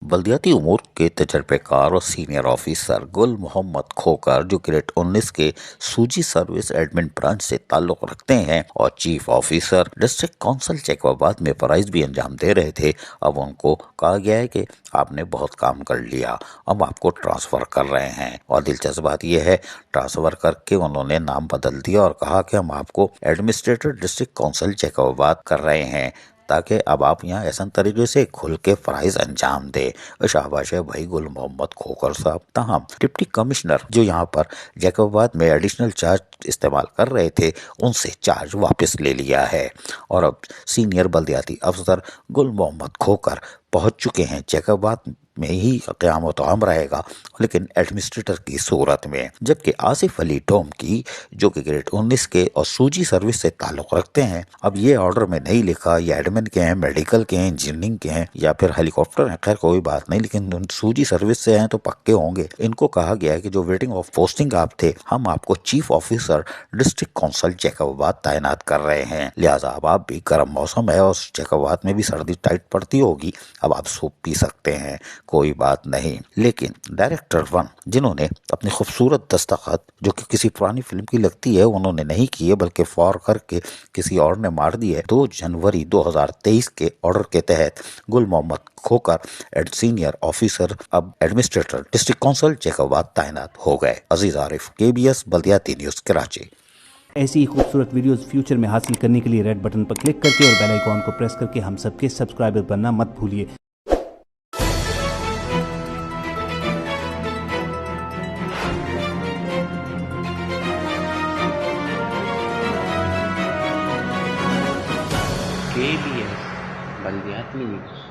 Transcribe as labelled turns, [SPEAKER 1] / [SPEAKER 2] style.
[SPEAKER 1] बल्दियाती उमूर के तजर्बेकार और senior officer गुल मोहम्मद खोकर, जो ग्रेड 19 के सूजी सर्विस एडमिन ब्रांच से ताल्लुक रखते हैं और chief officer district council Jacobabad में फराइज भी अंजाम दे रहे थे, अब उनको कहा गया है कि आपने बहुत काम कर लिया, अब आपको ट्रांसफर कर रहे हैं। और दिलचस्प बात यह है, ट्रांसफर करके उन्होंने नाम बदल दिया और कहा कि हम आपको एडमिनिस्ट्रेटर डिस्ट्रिक्ट काउंसिल जैकबाबाद कर रहे हैं, ताकि अब आप यहाँ ऐसा तरीके से खुल के फराइज अंजाम दे। शाबाश है भाई गुल मोहम्मद खोकर साहब। तमाम डिप्टी कमिश्नर जो यहाँ पर जैकबाबाद में एडिशनल चार्ज इस्तेमाल कर रहे थे, उनसे चार्ज वापस ले लिया है और अब सीनियर बल्दियाती अफसर गुल मोहम्मद खोकर पहुंच चुके हैं। जैकबाबाद में ही क़यामत आम रहेगा, लेकिन एडमिनिस्ट्रेटर की सूरत में। जबकि आसिफ अली डोम की, जो कि ग्रेड 19 के और सूजी सर्विस से ताल्लुक रखते हैं, अब ये ऑर्डर में नहीं लिखा ये एडमिन के हैं, मेडिकल के हैं, इंजीनियरिंग के हैं या फिर हेलीकॉप्टर हैं, खैर कोई बात नहीं, लेकिन सूजी सर्विस से हैं तो पक्के होंगे। इनको कहा गया है कि जो वेटिंग ऑफ पोस्टिंग आप थे, हम आपको chief officer district council Jacobabad तैनात कर रहे हैं, लिहाजा अब आप भी गर्म मौसम है और जैकबाबाद में भी सर्दी टाइट पड़ती होगी, अब आप सूप पी सकते हैं, कोई बात नहीं। लेकिन डायरेक्टर 1 जिन्होंने अपनी खूबसूरत दस्तखत, जो कि किसी पुरानी फिल्म की लगती है, उन्होंने नहीं की है बल्कि फौर करके किसी और ने मार दी है। 2 जनवरी 2023 के ऑर्डर के तहत गुल मोहम्मद खोकर सीनियर ऑफिसर अब एडमिनिस्ट्रेटर डिस्ट्रिक्ट काउंसिल जैकबाबाद तैनात हो गए। अजीज आरिफ, KBS बल्दियाती न्यूज, कराची।
[SPEAKER 2] ऐसी ही खूबसूरत वीडियोस फ्यूचर में हासिल करने के लिए रेड बटन पर क्लिक करके और बेल आइकॉन को प्रेस करके हम सबके सब्सक्राइबर बनना मत भूलिए।
[SPEAKER 3] KBS बल्दियाती न्यूज।